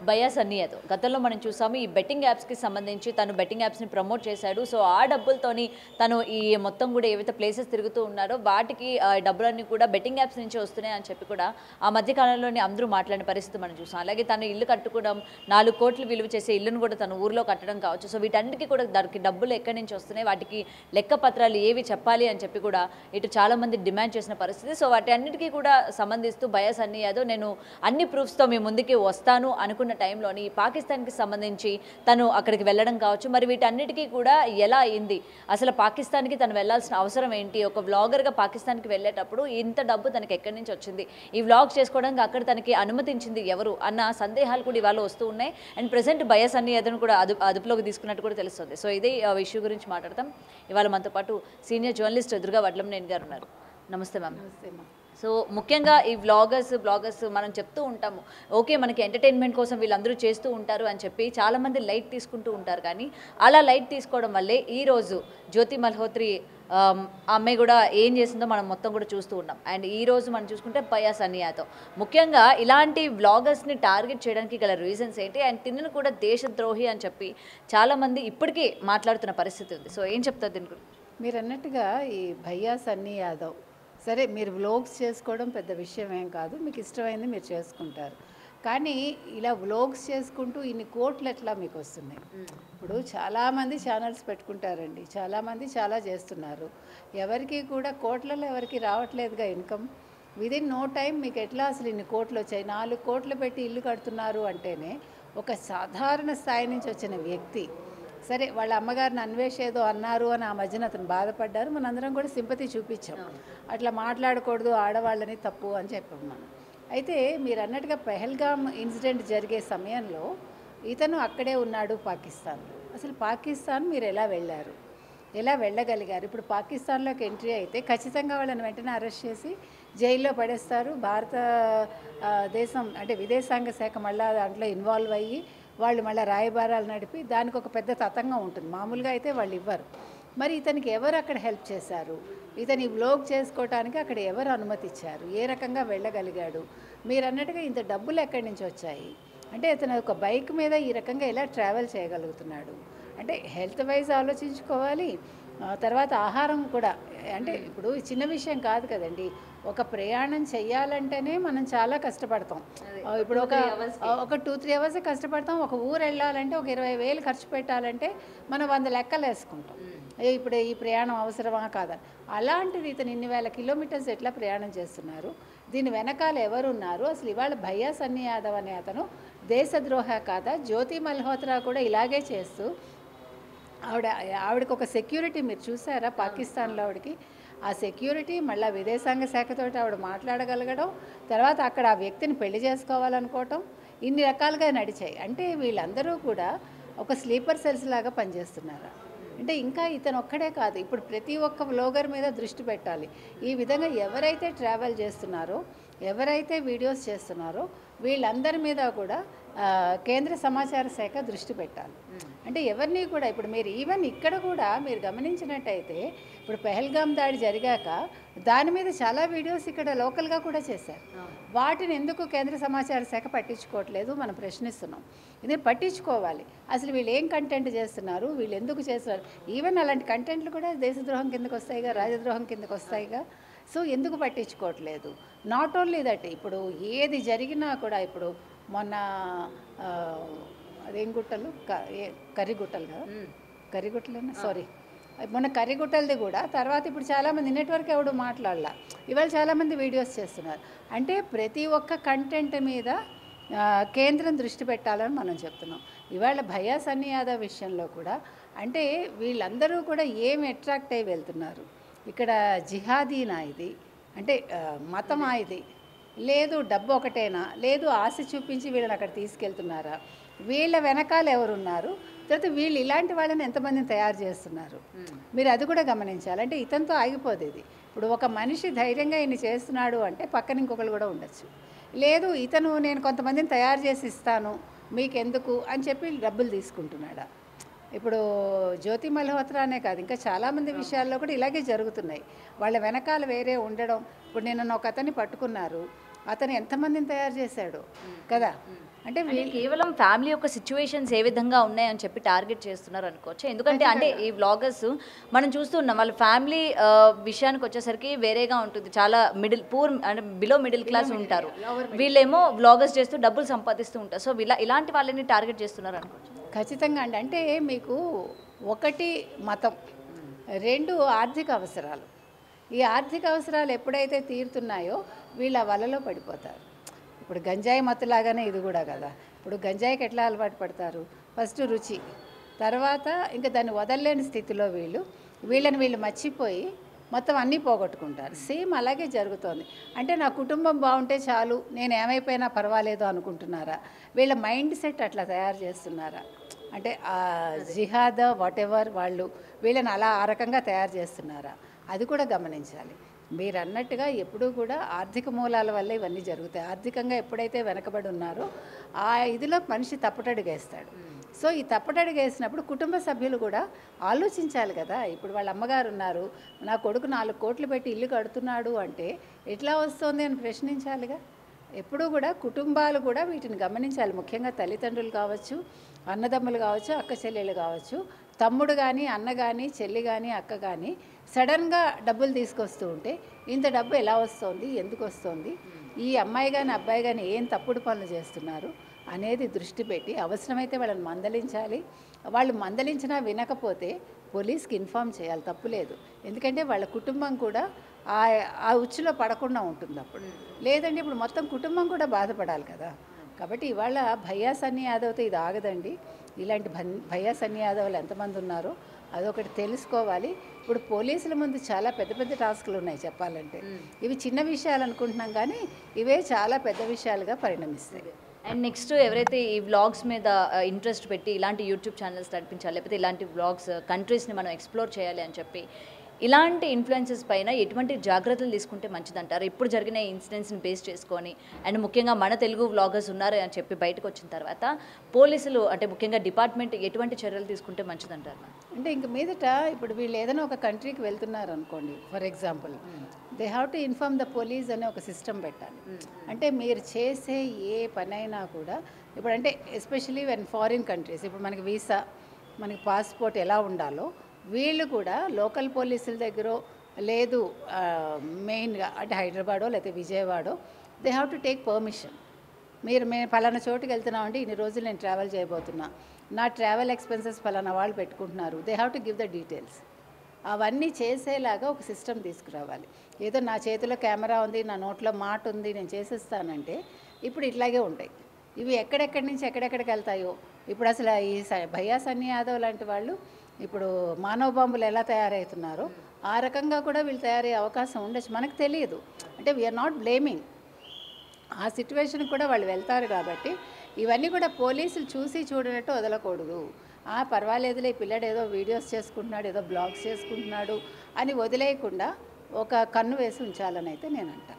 భయ్యా సన్నీ యాదవ్ గతంలో మనం చూసాము ఈ బెట్టింగ్ యాప్స్కి సంబంధించి తను బెట్టింగ్ యాప్స్ని ప్రమోట్ చేశాడు. సో ఆ డబ్బులతోని తను ఈ మొత్తం కూడా ఏవైతే ప్లేసెస్ తిరుగుతూ ఉన్నారో వాటికి డబ్బులన్నీ కూడా బెట్టింగ్ యాప్స్ నుంచి వస్తున్నాయి అని చెప్పి కూడా ఆ మధ్యకాలంలోనే అందరూ మాట్లాడిన పరిస్థితి మనం చూసాం. అలాగే తను ఇల్లు కట్టుకోవడం 4 కోట్లు విలువ చేసే ఇల్లును కూడా తను ఊర్లో కట్టడం కావచ్చు. సో వీటన్నిటికీ కూడా దానికి డబ్బులు ఎక్కడి నుంచి వస్తున్నాయి, వాటికి లెక్క పత్రాలు ఏవి చెప్పాలి అని చెప్పి కూడా ఇటు చాలామంది డిమాండ్ చేసిన పరిస్థితి. సో వాటి అన్నిటికీ కూడా సంబంధిస్తూ భయ్యా సన్నీ యాదవ్ నేను అన్ని ప్రూఫ్స్తో మీ ముందుకి వస్తాను అనుకున్న టైంలోని పాకిస్తాన్కి సంబంధించి తను అక్కడికి వెళ్ళడం కావచ్చు. మరి వీటన్నిటికీ కూడా ఎలా అయింది, అసలు పాకిస్తాన్కి తను వెళ్ళాల్సిన అవసరం ఏంటి, ఒక వ్లాగర్గా పాకిస్తాన్కి వెళ్ళేటప్పుడు ఇంత డబ్బు తనకి ఎక్కడి నుంచి వచ్చింది, ఈ వ్లాగ్ చేసుకోవడానికి అక్కడ తనకి అనుమతించింది ఎవరు అన్న సందేహాలు కూడా ఇవాళ వస్తూ ఉన్నాయి. అండ్ ప్రెసెంట్ భయ్యా సన్నీ యాదవ్ను కూడా అదుపులోకి తీసుకున్నట్టు కూడా తెలుస్తుంది. సో ఇదే ఇష్యూ గురించి మాట్లాడతాం. ఇవాళ మనతో పాటు సీనియర్ జర్నలిస్ట్ దుర్గా వడ్లంనేని గారు ఉన్నారు. నమస్తే మ్యామ్. నమస్తే మ్యామ్. సో ముఖ్యంగా ఈ బ్లాగర్స్ మనం చెప్తూ ఉంటాము, ఓకే మనకి ఎంటర్టైన్మెంట్ కోసం వీళ్ళందరూ చేస్తూ ఉంటారు అని చెప్పి చాలామంది లైట్ తీసుకుంటూ ఉంటారు. కానీ అలా లైట్ తీసుకోవడం వల్లే ఈరోజు జ్యోతి మల్హోత్రి ఆ అమ్మాయి కూడా ఏం చేసిందో మనం మొత్తం కూడా చూస్తూ ఉన్నాం. అండ్ ఈరోజు మనం చూసుకుంటే భయ్యా సన్నీ యాదవ్ ముఖ్యంగా ఇలాంటి వ్లాగర్స్ని టార్గెట్ చేయడానికి గల రీజన్స్ ఏంటి, అండ్ తిన్నను కూడా దేశద్రోహి అని చెప్పి చాలామంది ఇప్పటికీ మాట్లాడుతున్న పరిస్థితి ఉంది. సో ఏం చెప్తారు దీని గురించి? మీరు అన్నట్టుగా ఈ భయ్యా సన్నీ యాదవ్ సరే, మీరు వ్లోగ్స్ చేసుకోవడం పెద్ద విషయం ఏం కాదు, మీకు ఇష్టమైంది మీరు చేసుకుంటారు. కానీ ఇలా వ్లోగ్స్ చేసుకుంటూ ఇన్ని కోట్లు ఎట్లా మీకు వస్తున్నాయి? ఇప్పుడు చాలామంది ఛానల్స్ పెట్టుకుంటారండి, చాలామంది చాలా చేస్తున్నారు, ఎవరికి కూడా కోట్లలో ఎవరికి రావట్లేదుగా ఇన్కమ్. విదిన్ నో టైం మీకు ఎట్లా అసలు ఇన్ని కోట్లు వచ్చాయి? 4 కోట్లు పెట్టి ఇల్లు కడుతున్నారు అంటేనే ఒక సాధారణ స్థాయి నుంచి వచ్చిన వ్యక్తి. సరే, వాళ్ళ అమ్మగారిని అన్వేష్ ఏదో అన్నారు అని ఆ మధ్యన అతను బాధపడ్డారు, మనందరం కూడా సింపతి చూపించాం. అట్లా మాట్లాడకూడదు ఆడవాళ్ళని, తప్పు అని చెప్పాం మనం. అయితే మీరు అన్నట్టుగా పెహల్గామ్ ఇన్సిడెంట్ జరిగే సమయంలో ఇతను అక్కడే ఉన్నాడు పాకిస్తాన్లో. అసలు పాకిస్తాన్ మీరు ఎలా వెళ్ళారు, ఎలా వెళ్ళగలిగారు? ఇప్పుడు పాకిస్తాన్లోకి ఎంట్రీ అయితే ఖచ్చితంగా వాళ్ళని వెంటనే అరెస్ట్ చేసి జైల్లో పడేస్తారు. భారత దేశం అంటే విదేశాంగ శాఖ మళ్ళీ దాంట్లో ఇన్వాల్వ్ అయ్యి వాళ్ళు మళ్ళీ రాయబారాలు నడిపి దానికి ఒక పెద్ద తతంగం ఉంటుంది. మామూలుగా అయితే వాళ్ళు ఇవ్వరు. మరి ఇతనికి ఎవరు అక్కడ హెల్ప్ చేశారు? ఇతని వ్లోగ్ చేసుకోవడానికి అక్కడ ఎవరు అనుమతి ఇచ్చారు? ఏ రకంగా వెళ్ళగలిగాడు? మీరు అన్నట్టుగా ఇంత డబ్బులు ఎక్కడి నుంచి వచ్చాయి? అంటే ఇతను ఒక బైక్ మీద ఈ రకంగా ఎలా ట్రావెల్ చేయగలుగుతున్నాడు? అంటే హెల్త్ వైజ్ ఆలోచించుకోవాలి, తర్వాత ఆహారం కూడా. అంటే ఇప్పుడు చిన్న విషయం కాదు కదండి, ఒక ప్రయాణం చెయ్యాలంటేనే మనం చాలా కష్టపడతాం. ఇప్పుడు ఒక 2-3 అవర్స్ కష్టపడతాం. ఒక ఊరు వెళ్ళాలంటే ఒక 20,000 ఖర్చు పెట్టాలంటే మనం 100 లెక్కలు వేసుకుంటాం. ఇప్పుడు ఈ ప్రయాణం అవసరమా కాదని. అలాంటిది ఇతను ఇన్ని వేల కిలోమీటర్స్ ఎట్లా ప్రయాణం చేస్తున్నారు? దీని వెనకాల ఎవరున్నారు? అసలు ఇవాళ భయ్యా సన్నీ యాదవ్ అనే అతను దేశద్రోహ కాదా? జ్యోతి మల్హోత్రా కూడా ఇలాగే చేస్తూ ఆవిడకి ఒక సెక్యూరిటీ మీరు చూసారా పాకిస్తాన్లో? ఆవిడకి ఆ సెక్యూరిటీ, మళ్ళీ విదేశాంగ శాఖతో ఆవిడ మాట్లాడగలగడం, తర్వాత అక్కడ ఆ వ్యక్తిని పెళ్లి చేసుకోవాలనుకోవటం, ఇన్ని రకాలుగా నడిచాయి. అంటే వీళ్ళందరూ కూడా ఒక స్లీపర్ సెల్స్ లాగా పనిచేస్తున్నారు. అంటే ఇంకా ఇతను ఒక్కడే కాదు, ఇప్పుడు ప్రతి ఒక్క వ్లోగర్ మీద దృష్టి పెట్టాలి. ఈ విధంగా ఎవరైతే ట్రావెల్ చేస్తున్నారో, ఎవరైతే వీడియోస్ చేస్తున్నారో వీళ్ళందరి మీద కూడా కేంద్ర సమాచార శాఖ దృష్టి పెట్టాలి. అంటే ఎవరిని కూడా ఇప్పుడు మీరు ఈవెన్ ఇక్కడ కూడా మీరు గమనించినట్టయితే ఇప్పుడు పెహల్గామ్ దాడి జరిగాక దాని మీద చాలా వీడియోస్ ఇక్కడ లోకల్గా కూడా చేశారు. వాటిని ఎందుకు కేంద్ర సమాచార శాఖ పట్టించుకోవట్లేదు మనం ప్రశ్నిస్తున్నాం. ఇది పట్టించుకోవాలి. అసలు వీళ్ళు ఏం కంటెంట్ చేస్తున్నారు, వీళ్ళు ఎందుకు చేస్తున్నారు? ఈవెన్ అలాంటి కంటెంట్లు కూడా దేశద్రోహం కిందకు వస్తాయిగా, రాజద్రోహం కిందకు వస్తాయిగా. సో ఎందుకు పట్టించుకోవట్లేదు? నాట్ ఓన్లీ దట్, ఇప్పుడు ఏది జరిగినా కూడా ఇప్పుడు మొన్న అదేం గుట్టలు కర్రీగుట్టలు కదా, కర్రీగుట్టలేనా, సారీ, మొన్న కర్రీగుట్టలది కూడా తర్వాత ఇప్పుడు చాలామంది నెట్వర్క్ ఎవడు మాట్లాడాల, ఇవాళ చాలామంది వీడియోస్ చేస్తున్నారు. అంటే ప్రతి ఒక్క కంటెంట్ మీద కేంద్రం దృష్టి పెట్టాలని మనం చెప్తున్నాం. ఇవాళ భయ్యా సన్నీ యాదవ్ విషయంలో కూడా అంటే వీళ్ళందరూ కూడా ఏమి అట్రాక్ట్ అయ్యి వెళ్తున్నారు? ఇక్కడ జిహాదీనా ఇది, అంటే మతమా ఇది, లేదు డబ్బు ఒకటేనా, లేదు ఆశ చూపించి వీళ్ళని అక్కడ తీసుకెళ్తున్నారా, వీళ్ళ వెనకాల ఎవరున్నారు, తర్వాత వీళ్ళు ఇలాంటి వాళ్ళని ఎంతమందిని తయారు చేస్తున్నారు? మీరు అది కూడా గమనించాలి. అంటే ఇతనితో ఆగిపోదు ఇది. ఇప్పుడు ఒక మనిషి ధైర్యంగా ఇన్ని చేస్తున్నాడు అంటే పక్కన ఇంకొకరు కూడా ఉండొచ్చు. లేదు ఇతను నేను కొంతమందిని తయారు చేసి ఇస్తాను మీకెందుకు అని చెప్పి డబ్బులు తీసుకుంటున్నాడా? ఇప్పుడు జ్యోతి మల్హోత్రానే కాదు, ఇంకా చాలామంది విషయాల్లో కూడా ఇలాగే జరుగుతున్నాయి. వాళ్ళ వెనకాల వేరే ఉండడం. ఇప్పుడు నిన్న ఒక అతన్ని పట్టుకున్నారు, అతను ఎంతమందిని తయారు చేశాడు కదా. అంటే కేవలం ఫ్యామిలీ యొక్క సిచ్యువేషన్స్ ఏ విధంగా ఉన్నాయని చెప్పి టార్గెట్ చేస్తున్నారు అనుకోవచ్చు. ఎందుకంటే అంటే ఈ వ్లాగర్స్ మనం చూస్తున్నాం వాళ్ళ ఫ్యామిలీ విషయానికి వచ్చేసరికి వేరేగా ఉంటుంది. చాలా పూర్ అంటే బిలో మిడిల్ క్లాస్ ఉంటారు. వీళ్ళేమో వ్లాగర్స్ చేస్తూ డబ్బులు సంపాదిస్తూ ఉంటారు. సో ఇలాంటి వాళ్ళని టార్గెట్ చేస్తున్నారు అనుకోవచ్చు. ఖచ్చితంగా అండి. అంటే మీకు ఒకటి మతం, రెండు ఆర్థిక అవసరాలు. ఈ ఆర్థిక అవసరాలు ఎప్పుడైతే తీరుతున్నాయో వీళ్ళ వలలో పడిపోతారు. ఇప్పుడు గంజాయి మత్తులాగానే ఇది కూడా కదా. ఇప్పుడు గంజాయికి ఎట్లా అలవాటు పడతారు? ఫస్ట్ రుచి, తర్వాత ఇంకా దాన్ని వదలలేని స్థితిలో వీళ్ళు మర్చిపోయి మొత్తం అన్నీ పోగొట్టుకుంటారు. సేమ్ అలాగే జరుగుతోంది. అంటే నా కుటుంబం బాగుంటే చాలు, నేను ఏమైపోయినా పర్వాలేదు అనుకుంటున్నారా? వీళ్ళ మైండ్ సెట్ అట్లా తయారు చేస్తున్నారా? అంటే జిహాద్ వాట్ ఎవర్ వాళ్ళు వీళ్ళని అలా ఆ రకంగా తయారు చేస్తున్నారా? అది కూడా గమనించాలి. మీరు అన్నట్టుగా ఎప్పుడూ కూడా ఆర్థిక మూలాల వల్ల ఇవన్నీ జరుగుతాయి. ఆర్థికంగా ఎప్పుడైతే వెనకబడి ఉన్నారో ఆ ఇదిలో మనిషి తప్పటడుగేస్తాడు. సో ఈ తప్పటడుగేసినప్పుడు కుటుంబ సభ్యులు కూడా ఆలోచించాలి కదా. ఇప్పుడు వాళ్ళ అమ్మగారు ఉన్నారు, నా కొడుకు 4 కోట్లు పెట్టి ఇల్లు కడుతున్నాడు అంటే ఎట్లా వస్తుంది అని ప్రశ్నించాలిగా. ఎప్పుడూ కూడా కుటుంబాలు కూడా వీటిని గమనించాలి. ముఖ్యంగా తల్లిదండ్రులు కావచ్చు, అన్నదమ్ములు కావచ్చు, అక్క చెల్లెలు కావచ్చు, తమ్ముడు కానీ, అన్న కానీ, చెల్లి కానీ, అక్క కానీ సడన్గా డబ్బులు తీసుకొస్తూ ఉంటే ఇంత డబ్బు ఎలా వస్తుంది, ఎందుకు వస్తుంది, ఈ అమ్మాయి కానీ అబ్బాయి కానీ ఏం తప్పుడు పనులు చేస్తున్నారు అనేది దృష్టి పెట్టి అవసరమైతే వాళ్ళని మందలించాలి. వాళ్ళు మందలించినా వినకపోతే పోలీస్కి ఇన్ఫామ్ చేయాలి, తప్పులేదు. ఎందుకంటే వాళ్ళ కుటుంబం కూడా ఆ ఉచ్చులో పడకుండా ఉంటుంది అప్పుడు. లేదంటే ఇప్పుడు మొత్తం కుటుంబం కూడా బాధపడాలి కదా. కాబట్టి ఇవాళ భయ్యా సన్నీ యాదవ్తో ఇది ఆగదండి. ఇలాంటి భయ్యా సన్నీ యాదవ్లు ఎంతమంది ఉన్నారో అదొకటి తెలుసుకోవాలి. ఇప్పుడు పోలీసుల ముందు చాలా పెద్ద పెద్ద టాస్కులు ఉన్నాయి చెప్పాలంటే. ఇవి చిన్న విషయాలు అనుకుంటున్నాం కానీ ఇవే చాలా పెద్ద విషయాలుగా పరిణమిస్తాయి. అండ్ నెక్స్ట్ ఎవరైతే ఈ వ్లాగ్స్ మీద ఇంట్రెస్ట్ పెట్టి ఇలాంటి యూట్యూబ్ ఛానల్స్ నడిపించాలి, లేకపోతే ఇలాంటి వ్లాగ్స్ కంట్రీస్ని మనం ఎక్స్ప్లోర్ చేయాలి అని చెప్పి ఇలాంటి ఇన్ఫ్లుయెన్సెస్ పైన ఎటువంటి జాగ్రత్తలు తీసుకుంటే మంచిదంటారు? ఇప్పుడు జరిగిన ఇన్సిడెంట్స్ని బేస్ చేసుకొని అండ్ ముఖ్యంగా మన తెలుగు వ్లాగర్స్ ఉన్నారు అని చెప్పి బయటకు వచ్చిన తర్వాత పోలీసులు అంటే ముఖ్యంగా డిపార్ట్మెంట్ ఎటువంటి చర్యలు తీసుకుంటే మంచిదంటారు? అంటే ఇంక మీదట ఇప్పుడు వీళ్ళు ఏదైనా ఒక కంట్రీకి వెళ్తున్నారు అనుకోండి, for example they have to inform the police అనే ఒక సిస్టమ్ పెట్టాలి. అంటే మీరు చేసే ఏ పనైనా కూడా ఇప్పుడు అంటే ఎస్పెషలీ వెన్ ఫారిన్ కంట్రీస్, ఇప్పుడు మనకి వీసా, మనకి పాస్పోర్ట్ ఎలా ఉండాలో వీళ్ళు కూడా లోకల్ పోలీసుల దగ్గర లేదు మెయిన్గా అంటే హైదరాబాదో లేకపోతే విజయవాడో they have to take permission. మేము పలానా చోటుకి వెళ్తున్నామంటే ఇన్ని రోజులు నేను ట్రావెల్ చేయబోతున్నా, నా ట్రావెల్ ఎక్స్పెన్సెస్ పలానా వాళ్ళు పెట్టుకుంటున్నారు, they have to give the details. అవన్నీ చేసేలాగా ఒక సిస్టమ్ తీసుకురావాలి. ఏదో నా చేతిలో కెమెరా ఉంది, నా నోట్లో మాట ఉంది, నేను చేసేస్తానంటే ఇప్పుడు ఇట్లాగే ఉంటాయి. ఇవి ఎక్కడెక్కడి నుంచి ఎక్కడెక్కడికి వెళ్తాయో. ఇప్పుడు అసలు ఈ భయ్యా సన్నీ యాదవ్ లాంటి వాళ్ళు ఇప్పుడు మానవ బాంబులు ఎలా తయారవుతున్నారో ఆ రకంగా కూడా వీళ్ళు తయారయ్యే అవకాశం ఉండొచ్చు, మనకు తెలియదు. అంటే వీఆర్ నాట్ బ్లేమింగ్, ఆ సిచ్యువేషన్కి కూడా వాళ్ళు వెళ్తారు. కాబట్టి ఇవన్నీ కూడా పోలీసులు చూసి చూడనట్టు వదలకూడదు. పర్వాలేదులే పిల్లడు ఏదో వీడియోస్ చేసుకుంటున్నాడు, ఏదో బ్లాగ్స్ చేసుకుంటున్నాడు అని వదిలేయకుండా ఒక కన్ను వేసి ఉంచాలని అయితే నేను అంటాను.